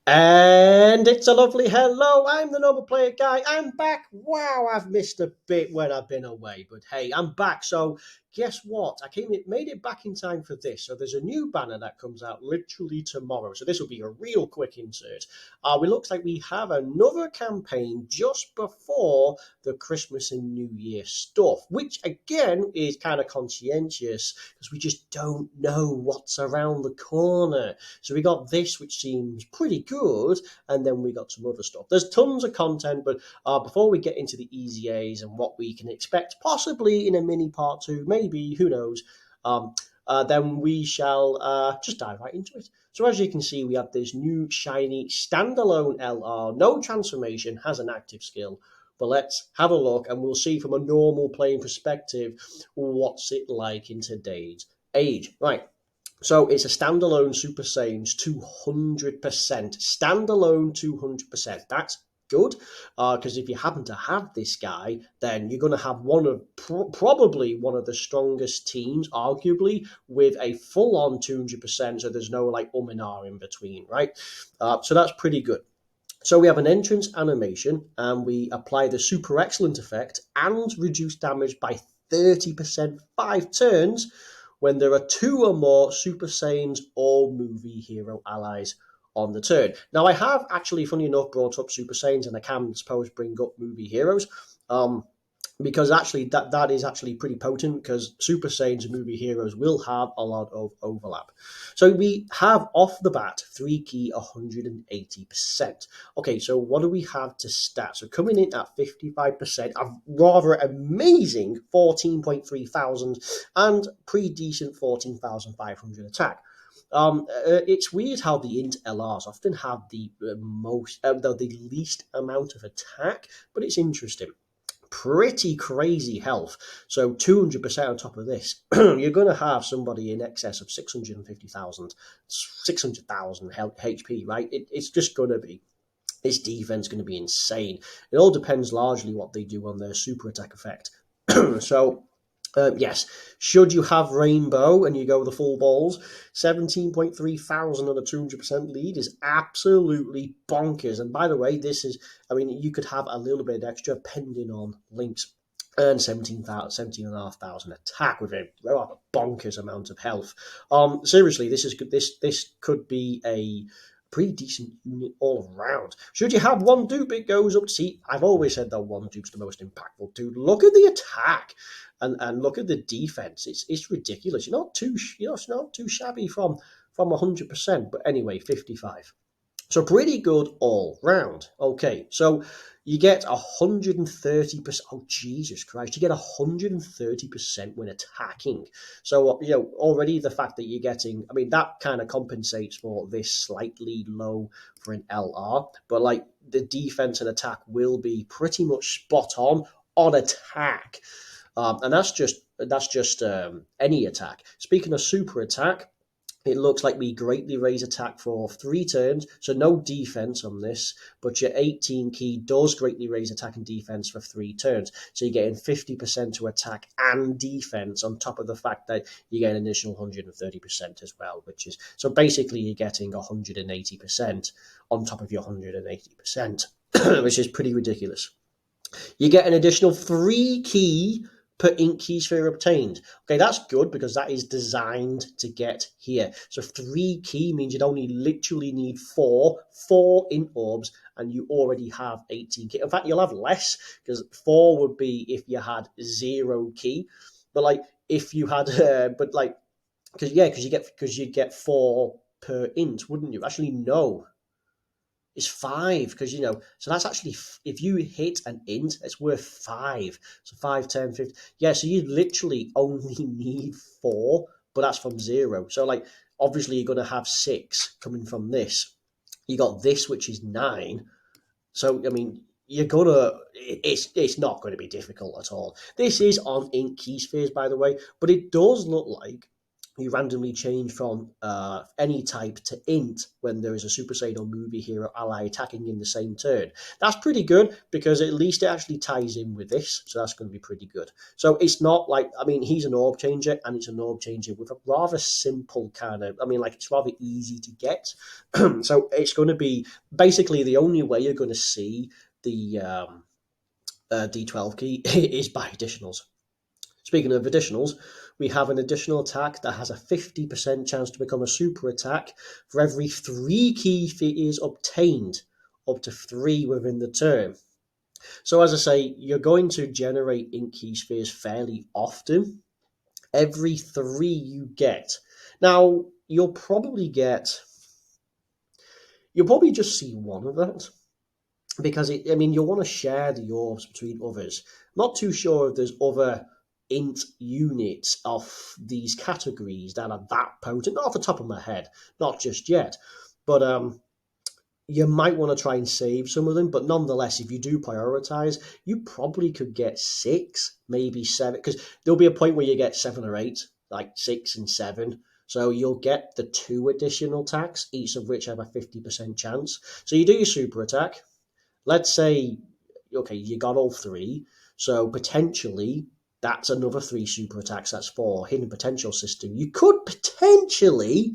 And it's a lovely hello. I'm the normal player guy. I'm back. Wow, I've missed a bit when I've been away, but hey, I'm back. So guess what? Made it back in time for this. So there's a new banner that comes out literally tomorrow. So this will be a real quick insert. It looks like we have another campaign just before the Christmas and New Year stuff, which again is kind of conscientious because we just don't know what's around the corner. So we got this, which seems pretty good, and then we got some other stuff. There's tons of content, but before we get into the easy A's and what we can expect, possibly in a mini part two, maybe, who knows, um, then we shall just dive right into it. So as you can see, we have this new shiny standalone LR, no transformation, has an active skill. But let's have a look and we'll see from a normal playing perspective what's it like in today's age. Right, so it's a standalone Super Saiyans 200%. Standalone 200%. That's good because if you happen to have this guy, then you're going to have probably one of the strongest teams, arguably, with a full on 200%. So there's no like and ah in between, right? So that's pretty good. So we have an entrance animation and we apply the super excellent effect and reduce damage by 30% 5 turns when there are two or more Super Saiyans or movie hero allies on the turn. Now I have actually, funny enough, brought up Super Saiyans and I can suppose bring up movie heroes. Because actually that is actually pretty potent because Super Saiyans and movie heroes will have a lot of overlap. So we have off the bat 3 key 180%. Okay, so what do we have to stat? So coming in at 55%, a rather amazing 14.3 thousand and pretty decent 14,500 attack. It's weird how the int LRs often have the least amount of attack, but it's interesting. Pretty crazy health. So 200% on top of this, you're going to have somebody in excess of 650,000, 600,000 HP, right? It's just going to be, this defense going to be insane. It all depends largely what they do on their super attack effect. So yes, should you have Rainbow and you go the full balls, 17.3 thousand on a 200% lead is absolutely bonkers. And by the way, this is, I mean, you could have a little bit extra depending on links. Earn 17,500 attack with a bonkers amount of health. Seriously, this could be a pretty decent unit all around. Should you have one dupe, it goes up to see. I've always said that one dupe's the most impactful dude. Look at the attack and look at the defense. It's ridiculous. It's not too shabby from 100%. But anyway, 55. So pretty good all round. Okay, so you get 130%. Oh, Jesus Christ. You get 130% when attacking. So, already the fact that you're getting, I mean, that kind of compensates for this slightly low for an LR. But, like, the defense and attack will be pretty much spot on attack. And that's just any attack. Speaking of super attack, it looks like we greatly raise attack for 3 turns, so no defense on this, but your 18 key does greatly raise attack and defense for 3 turns. So you're getting 50% to attack and defense on top of the fact that you get an additional 130% as well, which is, so basically you're getting 180% on top of your 180%, which is pretty ridiculous. You get an additional 3 key per ink key sphere obtained. Okay, that's good because that is designed to get here. So 3 key means you'd only literally need four int orbs, and you already have 18 key. In fact, you'll have less because 4 would be if you had 0 key. But like if you had, because you get 4 per int, wouldn't you? Actually, no, it's 5 because so that's actually, if you hit an int, it's worth 5. So 5, 10, 50. Yeah, so you literally only need 4, but that's from 0. So like obviously you're going to have 6 coming from this. You got this, which is 9. So I mean, it's not going to be difficult at all. This is on ink key spheres, by the way, but it does look like you randomly change from any type to int when there is a Super Saiyan or movie hero ally attacking in the same turn. That's pretty good because at least it actually ties in with this, so that's going to be pretty good. So it's not like, I mean, he's an orb changer, and it's an orb changer with a rather simple kind of, I mean, like, it's rather easy to get. So it's going to be basically the only way you're going to see the D12 key is by additionals. Speaking of additionals, we have an additional attack that has a 50% chance to become a super attack for every 3 key feet obtained, up to 3 within the turn. So as I say, you're going to generate ink key spheres fairly often. Every 3 you get. Now, you'll probably just see one of that, because you'll want to share the orbs between others. Not too sure if there's other int units of these categories that are that potent. Not off the top of my head, not just yet. But you might want to try and save some of them. But nonetheless, if you do prioritize, you probably could get 6, maybe 7, because there'll be a point where you get 7 or 8, like 6 and 7. So you'll get the 2 additional attacks, each of which have a 50% chance. So you do your super attack. Let's say, okay, you got all 3, so potentially that's another 3 super attacks. That's 4 hidden potential system. You could potentially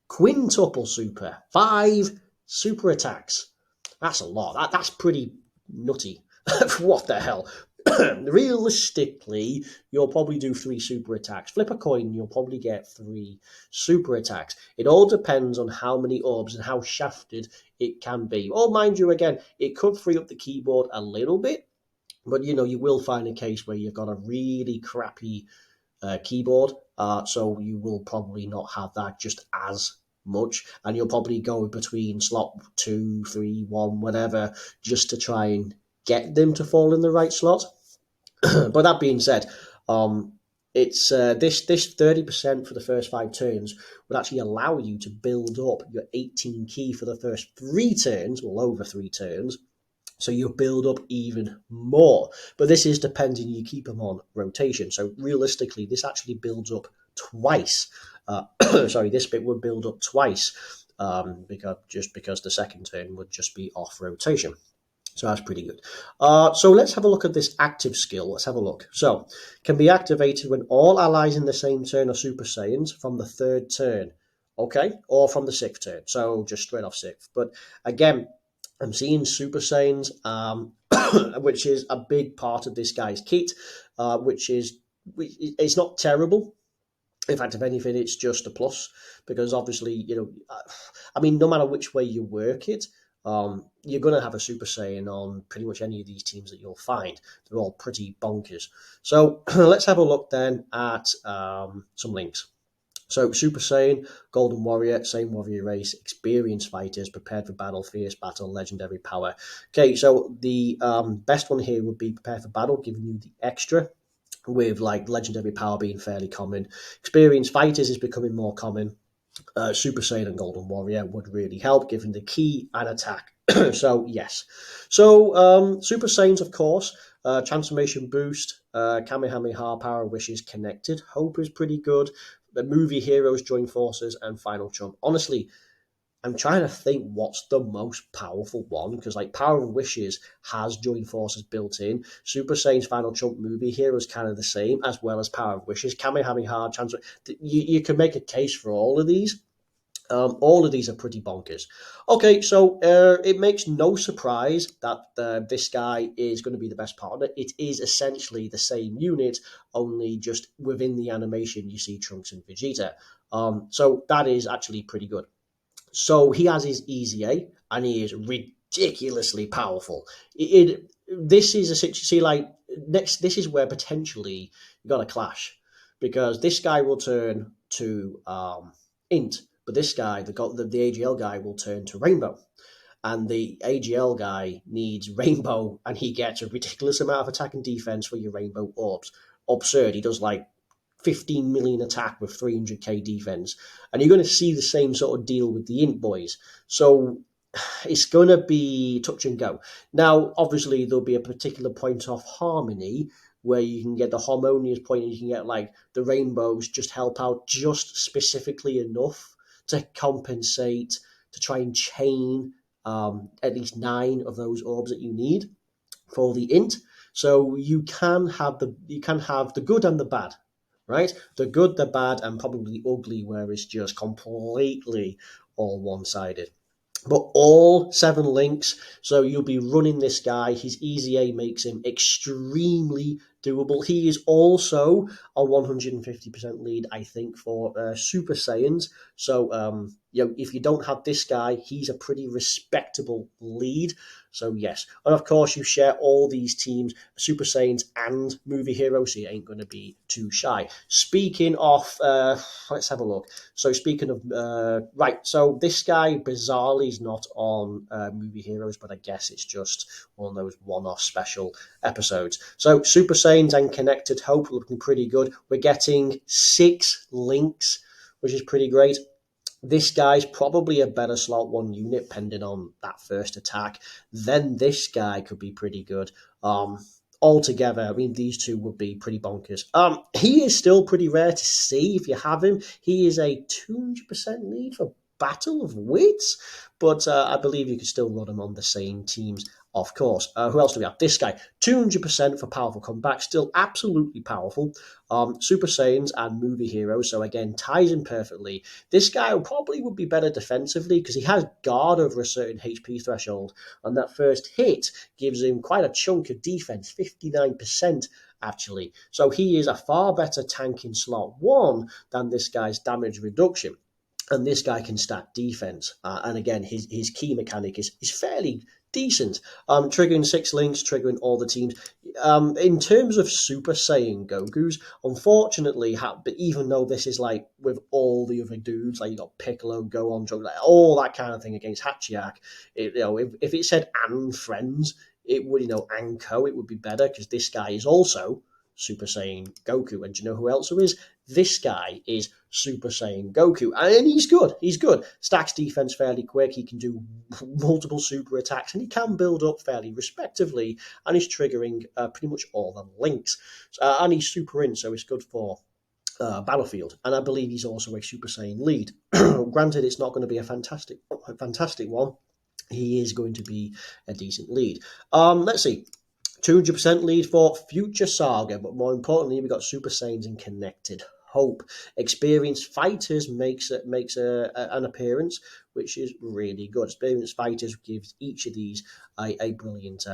quintuple super, 5 super attacks. That's a lot. That's pretty nutty. What the hell? Realistically, you'll probably do 3 super attacks. Flip a coin, you'll probably get 3 super attacks. It all depends on how many orbs and how shafted it can be. Or mind you, again, it could free up the keyboard a little bit, but you will find a case where you've got a really crappy keyboard, so you will probably not have that just as much, and you'll probably go between slot 2, 3, 1, whatever, just to try and get them to fall in the right slot. But that being said, it's this 30% for the first 5 turns would actually allow you to build up your 18 key for the first 3 turns, well, over 3 turns. So you build up even more. But this is depending, you keep them on rotation. So realistically, this actually builds up twice. Sorry, this bit would build up twice, because the second turn would just be off rotation. So that's pretty good. So let's have a look at this active skill. Let's have a look. So, can be activated when all allies in the same turn are Super Saiyans from the 3rd turn. Okay? Or from the 6th turn. So just straight off 6th. But again, I'm seeing Super Saiyans, which is a big part of this guy's kit, it's not terrible. In fact, if anything, it's just a plus, because obviously, no matter which way you work it, you're going to have a Super Saiyan on pretty much any of these teams that you'll find. They're all pretty bonkers. So let's have a look then at some links. So Super Saiyan, Golden Warrior, same warrior race, experienced fighters, prepared for battle, fierce battle, legendary power. Okay, so the best one here would be prepared for battle, giving you the extra, with like legendary power being fairly common. Experienced fighters is becoming more common. Super Saiyan and Golden Warrior would really help, given the key and attack. So yes. So Super Saiyans, of course, transformation boost, Kamehameha, power wishes, connected. Hope is pretty good. The movie heroes join forces, and final jump. Honestly, I'm trying to think what's the most powerful one, because like Power of Wishes has joined forces built in. Super Saiyan's Final Jump movie here is kind of the same, as well as Power of Wishes. Kamehameha, transfer. You can make a case for all of these. All of these are pretty bonkers. Okay, so it makes no surprise that this guy is going to be the best partner. It is essentially the same unit, only just within the animation you see Trunks and Vegeta. So that is actually pretty good. So he has his Easy A, and he is ridiculously powerful. This is a situation, like, next, this is where potentially you got a clash, because this guy will turn to Int, but this guy, the AGL guy, will turn to Rainbow. And the AGL guy needs Rainbow, and he gets a ridiculous amount of attack and defense for your Rainbow orbs. Absurd. He does like 15 million attack with 300k defense. And you're going to see the same sort of deal with the Int boys. So it's going to be touch and go. Now, obviously, there'll be a particular point of harmony where you can get the harmonious point and you can get like the rainbows just help out just specifically enough to compensate, to try and chain at least 9 of those orbs that you need for the int. So you can have the good and the bad, right? The good, the bad, and probably the ugly, where it's just completely all one-sided. But all 7 links, so you'll be running this guy. His easy A makes him extremely doable. He is also a 150% lead, I think, for Super Saiyans. So, if you don't have this guy, he's a pretty respectable lead. So, yes. And of course, you share all these teams, Super Saiyans and Movie Hero, so you ain't going to be too shy. Speaking of, let's have a look. So speaking of, right, so this guy bizarrely is not on Movie Heroes, but I guess it's just one of those one-off special episodes. So Super Saiyans and Connected Hope looking pretty good. We're getting 6 links, which is pretty great. This guy's probably a better slot 1 unit, pending on that first attack. Then this guy could be pretty good. Altogether, I mean, these two would be pretty bonkers. He is still pretty rare to see if you have him. He is a 200% lead for Battle of Wits, but I believe you could still run him on the same teams, of course. Who else do we have? This guy, 200% for powerful comeback, still absolutely powerful. Super Saiyans and Movie Heroes, so again, ties in perfectly. This guy probably would be better defensively because he has guard over a certain HP threshold, and that first hit gives him quite a chunk of defense, 59% actually. So he is a far better tank in slot 1 than this guy's damage reduction. And this guy can stack defense. And again, his key mechanic is fairly decent. Triggering 6 links, triggering all the teams. In terms of Super Saiyan Gokus, unfortunately, even though this is like with all the other dudes, like you got Piccolo, Gohan, like all that kind of thing against Hachiyak, if it said and friends, it would, and co, it would be better because this guy is also Super Saiyan Goku. And do you know who else is? This guy is Super Saiyan Goku. And he's good. He's good. Stacks defense fairly quick. He can do multiple super attacks and he can build up fairly respectively. And he's triggering pretty much all the links. And he's super in, so it's good for Battlefield. And I believe he's also a Super Saiyan lead. Granted, it's not going to be a fantastic one. He is going to be a decent lead. Let's see. 200% lead for Future Saga, but more importantly, we've got Super Saiyans and Connected Hope. Experienced Fighters makes an appearance, which is really good. Experienced Fighters gives each of these a brilliant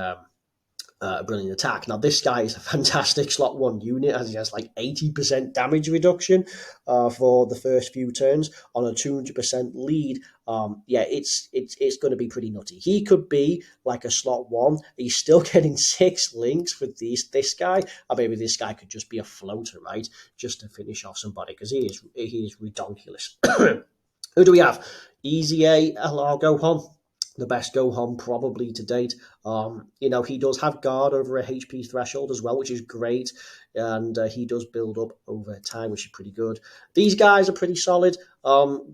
brilliant attack. Now, this guy is a fantastic slot 1 unit, as he has like 80% damage reduction for the first few turns on a 200% lead. It's going to be pretty nutty. He could be like a slot 1. He's still getting 6 links for this guy. Or maybe this guy could just be a floater, right? Just to finish off somebody, because he is ridiculous. Who do we have? Easy A, LR Gohan. The best Gohan probably to date. He does have guard over a HP threshold as well, which is great, and he does build up over time, which is pretty good. These guys are pretty solid.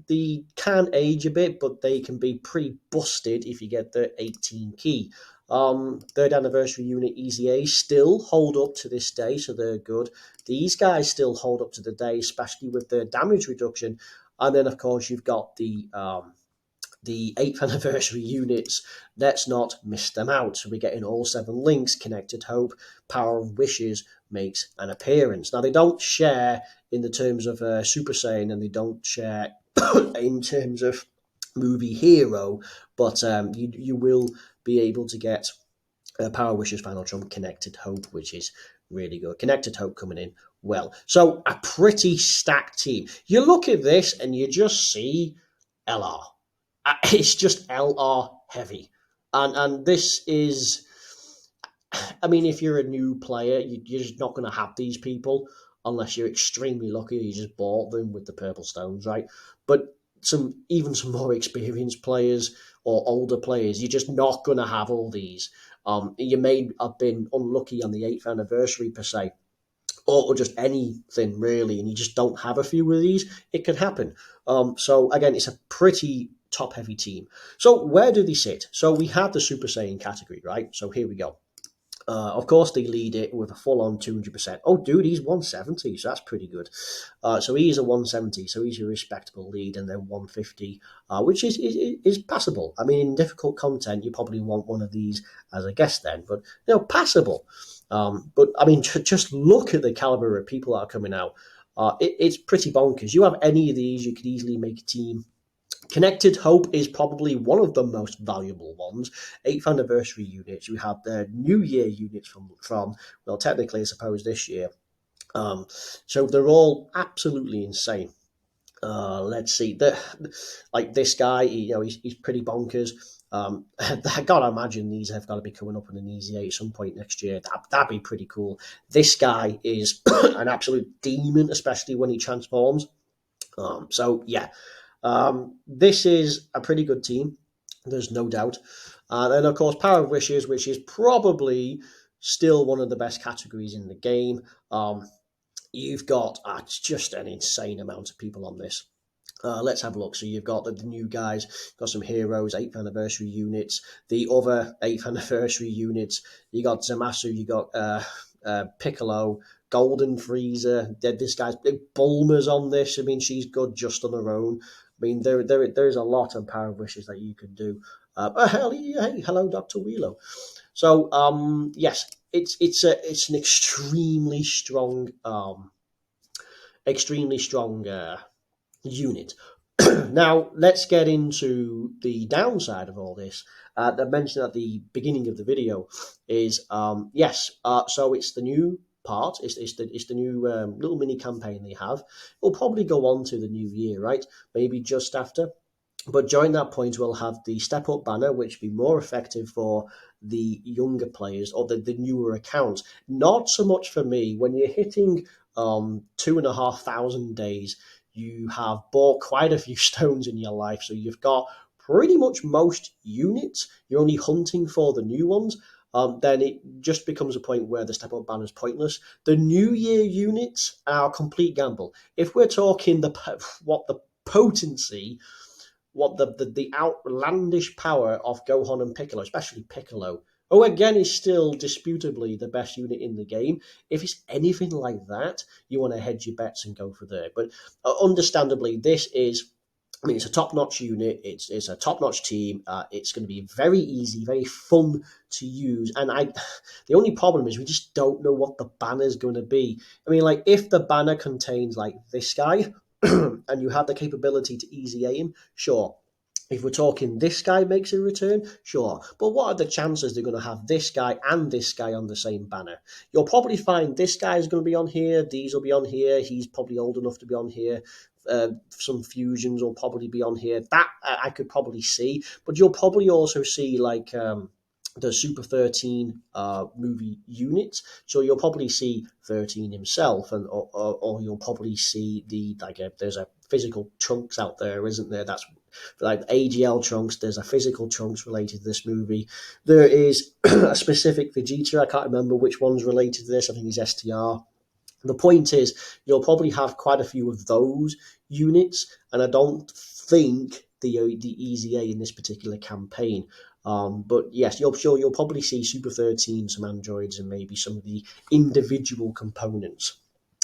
They can age a bit, but they can be pretty busted if you get the 18 key. Third anniversary unit Easy A still hold up to this day, so they're good. These guys still hold up to the day, especially with their damage reduction. And then, of course, you've got the 8th anniversary units. Let's not miss them out. So we're getting all 7 links. Connected Hope, Power of Wishes makes an appearance. Now, they don't share in the terms of Super Saiyan, and they don't share in terms of Movie Hero, but you will be able to get Power Wishes Final Trump Connected Hope, which is really good. Connected Hope coming in well. So a pretty stacked team. You look at this and you just see LR. It's just LR heavy. And this is, I mean, if you're a new player, you're just not going to have these people unless you're extremely lucky. You just bought them with the purple stones, right? But some more experienced players or older players, you're just not going to have all these. You may have been unlucky on the 8th anniversary per se, or just anything really, and you just don't have a few of these. It can happen. So again, it's a pretty top-heavy team. So where do they sit? So we have the Super Saiyan category, right? So here we go. Of course, they lead it with a full-on 200%. Oh, dude, he's 170, so that's pretty good. So he's a 170, so he's a respectable lead, and then 150, which is passable. I mean, in difficult content, you probably want one of these as a guest then, but passable. But I mean, just look at the caliber of people that are coming out. It's pretty bonkers. You have any of these, you could easily make a team. Connected Hope is probably one of the most valuable ones. 8th anniversary units. You have the New Year units from well, technically, I suppose this year. So they're all absolutely insane. Let's see, like this guy, he's pretty bonkers. I gotta imagine these have got to be coming up in an easy 8 at some point next year. That'd be pretty cool. This guy is an absolute demon, especially when he transforms. So yeah, this is a pretty good team. There's no doubt. And then, of course, Power of Wishes, which is probably still one of the best categories in the game. You've got just an insane amount of people on this. Let's have a look. So you've got the new guys, got some heroes, 8th anniversary units, the other 8th anniversary units. You got Zamasu, you got Piccolo, Golden Freezer. This guy's Bulma's on this. I mean, she's good just on her own. I mean, there's a lot of Power of Wishes that you can do. Hey, hello, Dr. Wheelo. So yes, it's an extremely strong unit. Now, let's get into the downside of all this. I mentioned at the beginning of the video is, yes, so it's the new part, it's the new little mini campaign they have. It'll probably go on to the new year, right? Maybe just after. But during that point, we'll have the step up banner, which will be more effective for the younger players or the newer accounts. Not so much for me. When you're hitting 2,500 days, you have bought quite a few stones in your life. So you've got pretty much most units. You're only hunting for the new ones. Then it just becomes a point where the step up banner is pointless. The New Year units are a complete gamble. If we're talking the potency, what the outlandish power of Gohan and Piccolo, especially Piccolo, who again is still disputably the best unit in the game. If it's anything like that, you want to hedge your bets and go for there. But understandably, this is, I mean, it's a top-notch unit. It's a top-notch team. It's going to be very easy, very fun to use. And the only problem is we just don't know what the banner's going to be. I mean, like, if the banner contains like this guy, and you have the capability to easy aim, sure. If we're talking this guy makes a return, sure. But what are the chances they're going to have this guy and this guy on the same banner? You'll probably find this guy is going to be on here, these will be on here, he's probably old enough to be on here. Some fusions will probably be on here. That I could probably see. But you'll probably also see like the Super 13 movie units. So you'll probably see 13 himself, and or you'll probably see there's a physical Trunks out there, isn't there? That's like AGL Trunks. There's a physical Trunks related to this movie. There is a specific Vegeta. I can't remember which one's related to this. I think it's STR. The point is, you'll probably have quite a few of those units, and I don't think the Easy A in this particular campaign. But yes, you'll probably see Super 13, some androids, and maybe some of the individual components.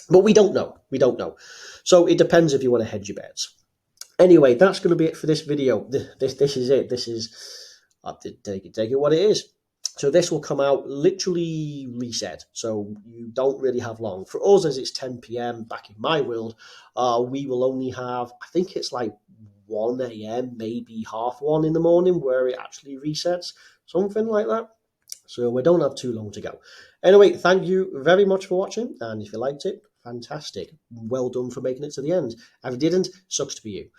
But we don't know. We don't know. So it depends if you want to hedge your bets. Anyway, that's going to be it for this video. This is it. This is, take it what it is. So this will come out literally reset. So you don't really have long. For us, as it's 10 p.m. back in my world, we will only have, I think it's like 1 a.m., maybe 1:30 in the morning where it actually resets, something like that. So we don't have too long to go. Anyway, thank you very much for watching. And if you liked it, fantastic. Well done for making it to the end. If you didn't, sucks to be you.